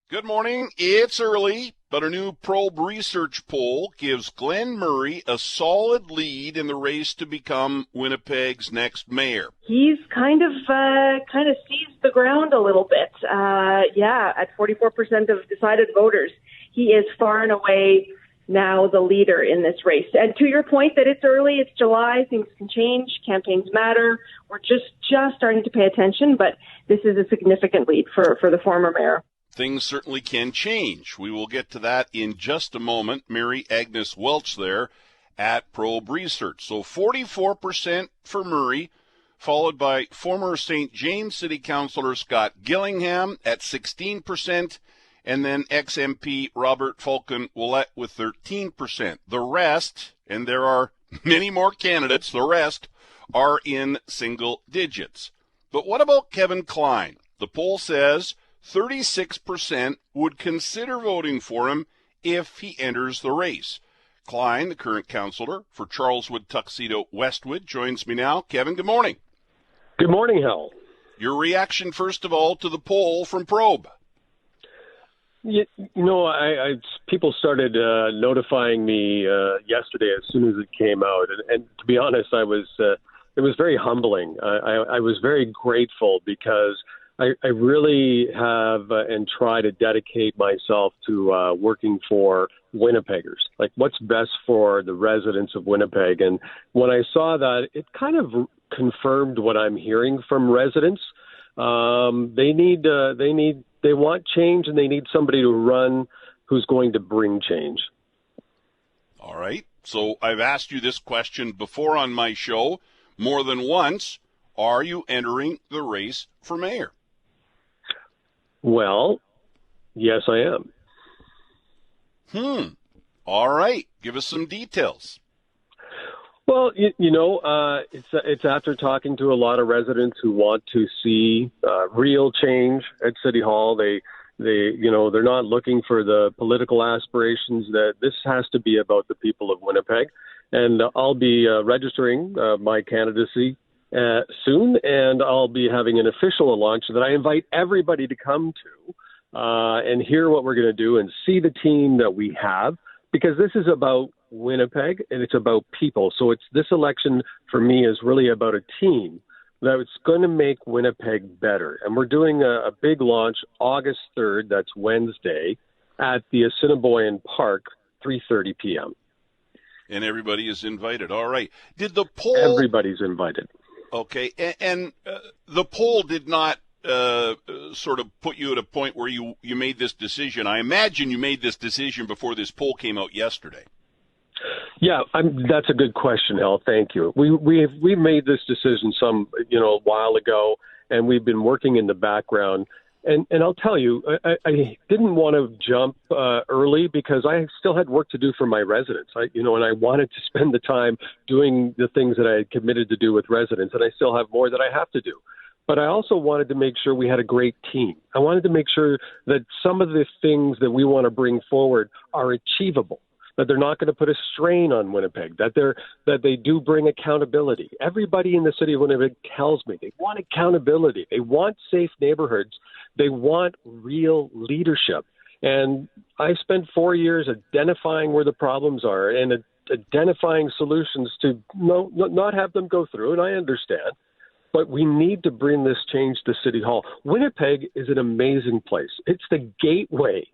Good morning. It's early, but a new Probe research poll gives Glenn Murray a solid lead in the race to become Winnipeg's next mayor. He's kind of seized the ground a little bit. At 44% of decided voters, he is far and away now the leader in this race. And to your point that it's early, it's July, things can change, campaigns matter. We're just starting to pay attention, but this is a significant lead for the former mayor. Things certainly can change. We will get to that in just a moment. Mary Agnes Welch there at Probe Research. So 44% for Murray, followed by former St. James City Councillor Scott Gillingham at 16%, and then ex-MP Robert Falcon-Willette with 13%. The rest, and there are many more candidates, the rest are in single digits. But what about Kevin Klein? The poll says 36% would consider voting for him if he enters the race. Klein, the current councillor for Charleswood, Tuxedo, Westwood, joins me now. Kevin, good morning. Good morning, Hal. Your reaction, first of all, to the poll from Probe. People started notifying me yesterday as soon as it came out, and to be honest, it was very humbling. I was very grateful because I really have and try to dedicate myself to working for Winnipeggers, like what's best for the residents of Winnipeg. And when I saw that, it kind of confirmed what I'm hearing from residents. They want change, and they need somebody to run who's going to bring change. All right. So I've asked you this question before on my show more than once. Are you entering the race for mayor? Well, yes, I am. All right. Give us some details. Well, it's after talking to a lot of residents who want to see real change at City Hall. They're not looking for the political aspirations. That this has to be about the people of Winnipeg. And I'll be registering my candidacy soon, and I'll be having an official launch that I invite everybody to come to and hear what we're going to do and see the team that we have, because this is about Winnipeg and it's about people. So this election for me is really about a team that's going to make Winnipeg better. And we're doing a big launch August 3rd, that's Wednesday, at the Assiniboine Park, 3:30 p.m. And everybody is invited. All right. Did the poll... Everybody's invited. Okay, and the poll did not sort of put you at a point where you made this decision. I imagine you made this decision before this poll came out yesterday. Yeah, that's a good question, Hal. Thank you. We made this decision a while ago, and we've been working in the background. And I'll tell you, I didn't want to jump early because I still had work to do for my residents. And I wanted to spend the time doing the things that I had committed to do with residents, and I still have more that I have to do. But I also wanted to make sure we had a great team. I wanted to make sure that some of the things that we want to bring forward are achievable, that they're not going to put a strain on Winnipeg, that they do bring accountability. Everybody in the city of Winnipeg tells me they want accountability. They want safe neighborhoods. They want real leadership. And I spent 4 years identifying where the problems are and identifying solutions to not have them go through, and I understand. But we need to bring this change to City Hall. Winnipeg is an amazing place. It's the gateway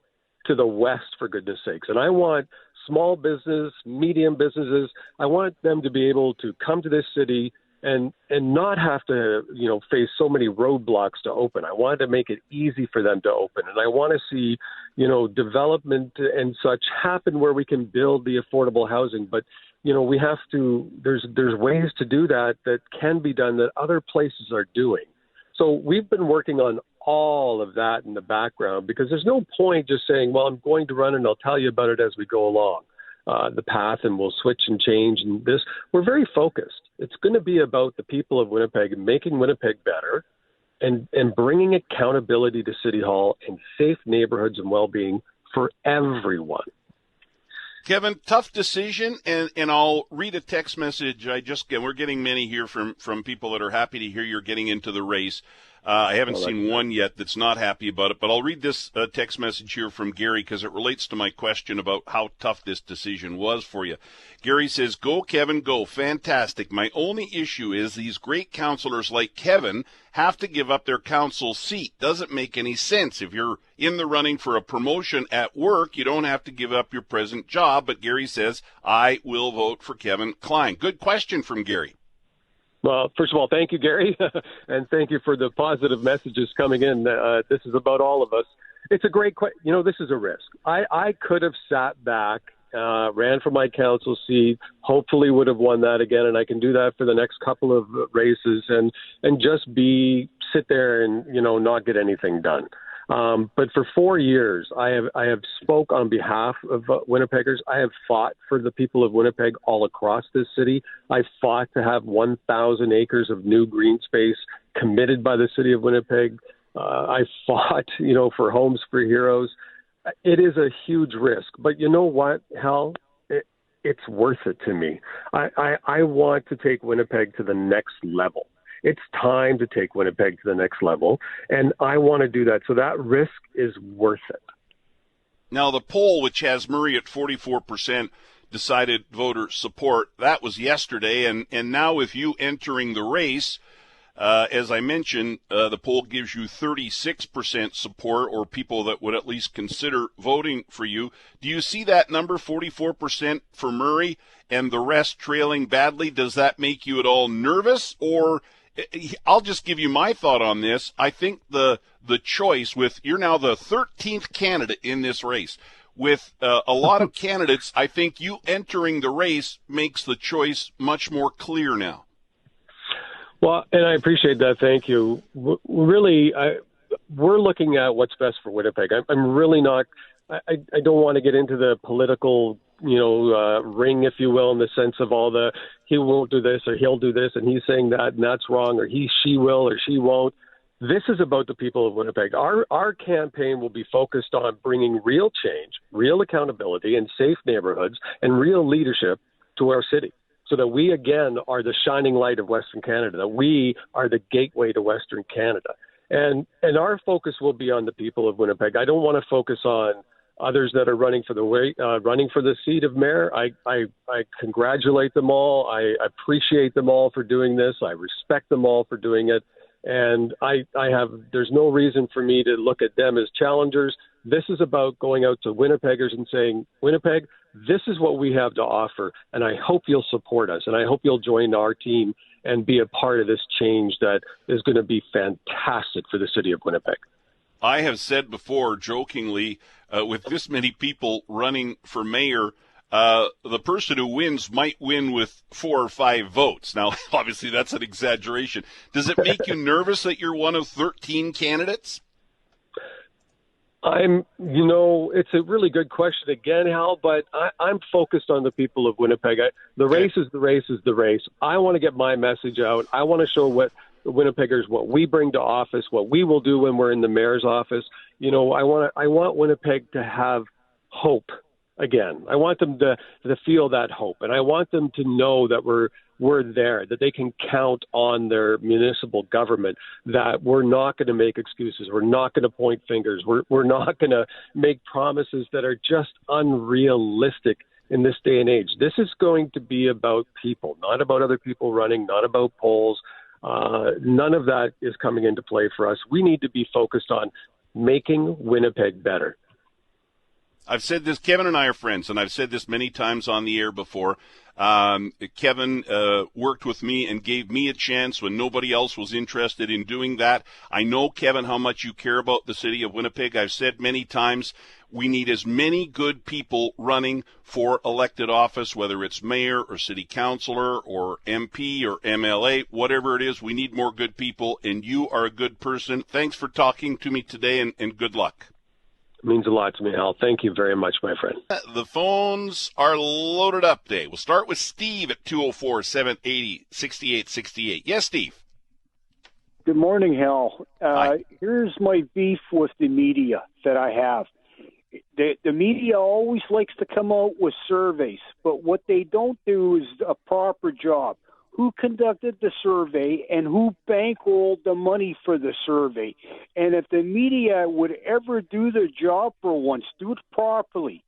to the West, for goodness sakes. And I want small business, medium businesses, I want them to be able to come to this city and not have to, face so many roadblocks to open. I wanted to make it easy for them to open. And I want to see, development and such happen where we can build the affordable housing. But, we have to, there's ways to do that can be done that other places are doing. So we've been working on all of that in the background, because there's no point just saying, well, I'm going to run and I'll tell you about it as we go along the path, and we'll switch and change. And we're very focused. It's going to be about the people of Winnipeg and making Winnipeg better and bringing accountability to City Hall and safe neighborhoods and well-being for everyone. Kevin, tough decision, and I'll read a text message. We're getting many here from people that are happy to hear you're getting into the race. I haven't seen one yet that's not happy about it, but I'll read this text message here from Gary because it relates to my question about how tough this decision was for you. Gary says, "Go, Kevin, go. Fantastic. My only issue is these great counselors like Kevin have to give up their council seat. Doesn't make any sense. If you're in the running for a promotion at work, you don't have to give up your present job." But Gary says, "I will vote for Kevin Klein." Good question from Gary. Well, first of all, thank you, Gary, and thank you for the positive messages coming in. This is about all of us. It's a great question. This is a risk. I could have sat back, ran for my council seat, hopefully would have won that again, and I can do that for the next couple of races and just sit there and, not get anything done. But for 4 years, I have spoke on behalf of Winnipeggers. I have fought for the people of Winnipeg all across this city. I fought to have 1,000 acres of new green space committed by the city of Winnipeg. I fought, for Homes for Heroes. It is a huge risk, but you know what, Hal? It's worth it to me. I want to take Winnipeg to the next level. It's time to take Winnipeg to the next level, and I want to do that. So that risk is worth it. Now, the poll, which has Murray at 44% decided voter support, that was yesterday, and now with you entering the race, as I mentioned, the poll gives you 36% support, or people that would at least consider voting for you. Do you see that number, 44% for Murray, and the rest trailing badly? Does that make you at all nervous, or I'll just give you my thought on this. I think the choice you're now the 13th candidate in this race. With a lot of candidates, I think you entering the race makes the choice much more clear now. Well, and I appreciate that. Thank you. Really, we're looking at what's best for Winnipeg. I'm really not – I don't want to get into the political ring, if you will, in the sense of all the he won't do this or he'll do this and he's saying that and that's wrong, or she will or she won't. This is about the people of Winnipeg. Our campaign will be focused on bringing real change, real accountability and safe neighborhoods and real leadership to our city, so that we, again, are the shining light of Western Canada, that we are the gateway to Western Canada. And our focus will be on the people of Winnipeg. I don't want to focus on others that are running for the seat of mayor. I congratulate them all. I appreciate them all for doing this. I respect them all for doing it. And there's no reason for me to look at them as challengers. This is about going out to Winnipeggers and saying, Winnipeg, this is what we have to offer, and I hope you'll support us, and I hope you'll join our team and be a part of this change that is going to be fantastic for the city of Winnipeg. I have said before, jokingly, with this many people running for mayor, the person who wins might win with 4 or 5 votes. Now, obviously, that's an exaggeration. Does it make you nervous that you're one of 13 candidates? It's a really good question again, Hal, but I'm focused on the people of Winnipeg. The race is the race is the race. I want to get my message out. I want to show what Winnipeggers, what we bring to office, what we will do when we're in the mayor's office. I want Winnipeg to have hope again. I want them to feel that hope, and I want them to know that we're there, that they can count on their municipal government, that we're not going to make excuses, we're not going to point fingers, we're not going to make promises that are just unrealistic in this day and age. This is going to be about people, not about other people running, not about polls. None of that is coming into play for us. We need to be focused on making Winnipeg better. I've said this, Kevin and I are friends, and I've said this many times on the air before. Kevin worked with me and gave me a chance when nobody else was interested in doing that. I know, Kevin, how much you care about the city of Winnipeg. I've said many times we need as many good people running for elected office, whether it's mayor or city councilor or MP or MLA, whatever it is. We need more good people, and you are a good person. Thanks for talking to me today, and good luck. It means a lot to me, Hal. Thank you very much, my friend. The phones are loaded up today. We'll start with Steve at 204-780-6868. Yes, Steve. Good morning, Hal. Here's my beef with the media that I have. The media always likes to come out with surveys, but what they don't do is a proper job. who conducted the survey and who bankrolled the money for the survey. And if the media would ever do their job for once, do it properly.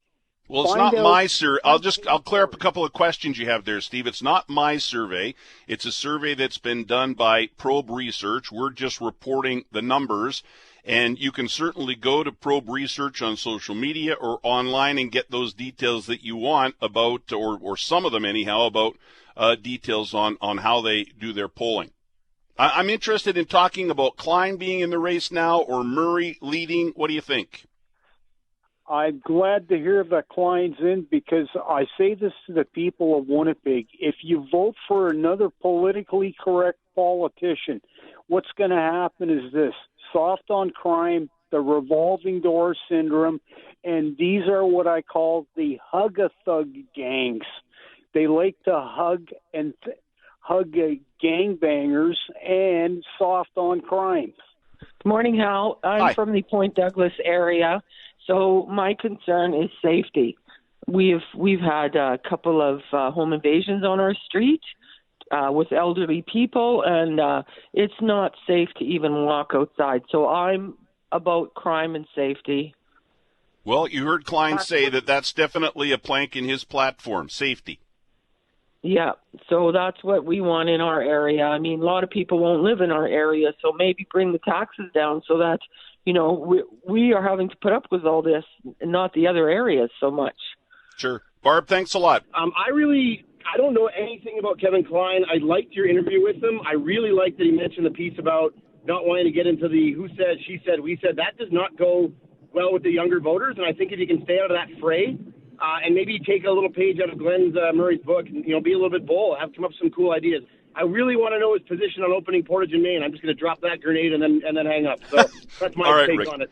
Well, it's not my survey. I'll clear up a couple of questions you have there, Steve. It's not my survey. It's a survey that's been done by Probe Research. We're just reporting the numbers. And you can certainly go to Probe Research on social media or online and get those details that you want about, or some of them anyhow, about details on how they do their polling. I'm interested in talking about Klein being in the race now or Murray leading. What do you think? I'm glad to hear that Klein's in, because I say this to the people of Winnipeg. If you vote for another politically correct politician, what's going to happen is this: soft on crime, the revolving door syndrome, and these are what I call the hug-a-thug gangs. They like to hug gangbangers and soft on crime. Morning, Hal. I'm Hi. from the Point Douglas area, so my concern is safety. We've had a couple of home invasions on our street with elderly people, and it's not safe to even walk outside. So I'm about crime and safety. Well, you heard Klein say that that's definitely a plank in his platform, safety. Yeah, so that's what we want in our area. I mean, a lot of people won't live in our area, so maybe bring the taxes down so that, we are having to put up with all this and not the other areas so much. Sure. Barb, thanks a lot. I don't know anything about Kevin Klein. I liked your interview with him. I really liked that he mentioned the piece about not wanting to get into the who said, she said, we said. That does not go well with the younger voters, and I think if you can stay out of that fray, and maybe take a little page out of Glenn Murray's book and, be a little bit bold, have come up with some cool ideas. I really want to know his position on opening Portage and Main. I'm just going to drop that grenade and then hang up. So that's my All right, take Rick. on it.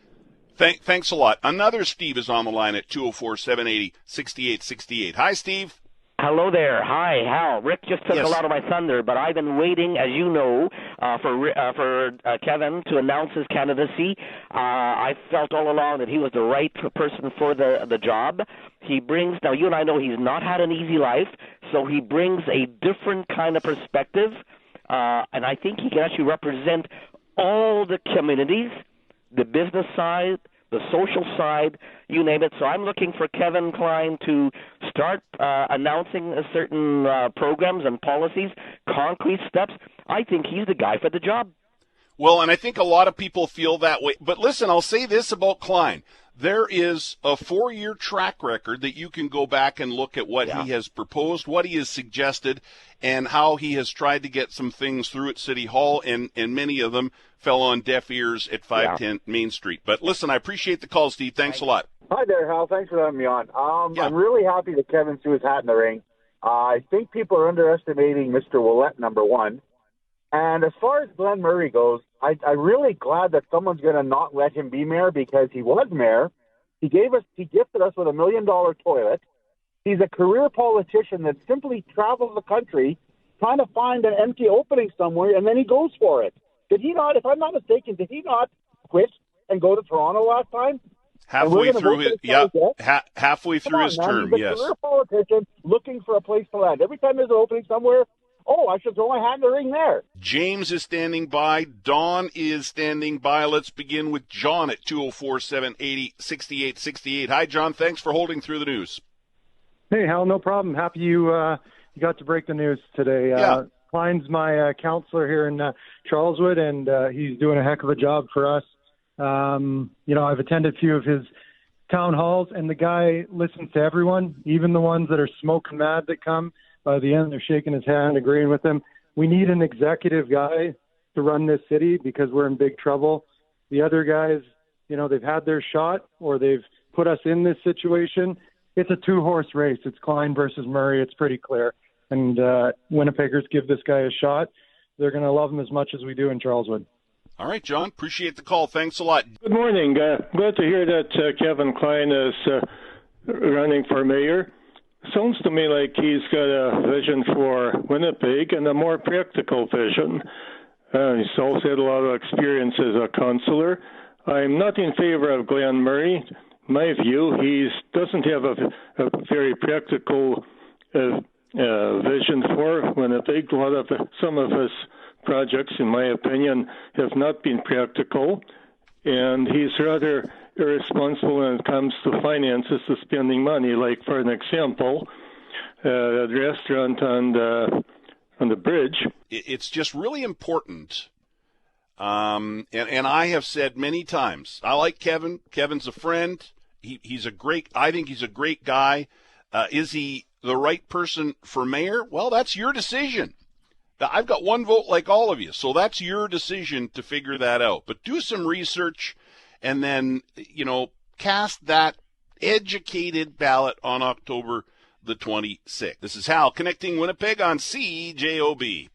Thanks a lot. Another Steve is on the line at 204-780-6868. Hi, Steve. Hello there. Hi, Hal. Rick just took Yes. a lot of my thunder, but I've been waiting, as you know, for Kevin to announce his candidacy. I felt all along that he was the right person for the job. He brings, now you and I know he's not had an easy life, so he brings a different kind of perspective, and I think he can actually represent all the communities, the business side, the social side, you name it. So I'm looking for Kevin Klein to start announcing certain programs and policies, concrete steps. I think he's the guy for the job. Well, and I think a lot of people feel that way. But listen, I'll say this about Klein. There is a 4-year track record that you can go back and look at what he has proposed, what he has suggested, and how he has tried to get some things through at City Hall, and many of them fell on deaf ears at 510 Main Street. But listen, I appreciate the call, Steve. Thanks a lot. Hi there, Hal. Thanks for having me on. I'm really happy that Kevin threw his hat in the ring. I think people are underestimating Mr. Ouellette, number one. And as far as Glenn Murray goes, I'm really glad that someone's going to not let him be mayor, because he was mayor. He gifted us with $1 million toilet. He's a career politician that simply travels the country trying to find an empty opening somewhere, and then he goes for it. Did he not, if I'm not mistaken, did he not quit and go to Toronto last time? Halfway through his halfway through his term, he's a yes. career politician looking for a place to land. Every time there's an opening somewhere, I should throw my hat in the ring there. James is standing by. Dawn is standing by. Let's begin with John at 204-780-6868. Hi, John. Thanks for holding through the news. Hey, Hal, no problem. Happy you got to break the news today. Klein's my counselor here in Charleswood, and he's doing a heck of a job for us. I've attended a few of his town halls, and the guy listens to everyone, even the ones that are smoking mad that come. By the end, they're shaking his hand, agreeing with him. We need an executive guy to run this city because we're in big trouble. The other guys, they've had their shot, or they've put us in this situation. It's a two-horse race. It's Klein versus Murray. It's pretty clear. And Winnipeggers give this guy a shot. They're going to love him as much as we do in Charleswood. All right, John. Appreciate the call. Thanks a lot. Good morning. Glad to hear that Kevin Klein is running for mayor. Sounds to me like he's got a vision for Winnipeg and a more practical vision. He's also had a lot of experience as a councillor. I'm not in favor of Glenn Murray. In my view, he doesn't have a very practical vision for Winnipeg. Some of his projects, in my opinion, have not been practical, and he's rather irresponsible when it comes to finances, to spending money. Like, for an example, the restaurant on the bridge. It's just really important. And I have said many times, I like Kevin. Kevin's a friend. I think he's a great guy. Is he the right person for mayor? Well, that's your decision. I've got one vote like all of you, so that's your decision to figure that out. But do some research and then, cast that educated ballot on October the 26th. This is Hal connecting Winnipeg on CJOB.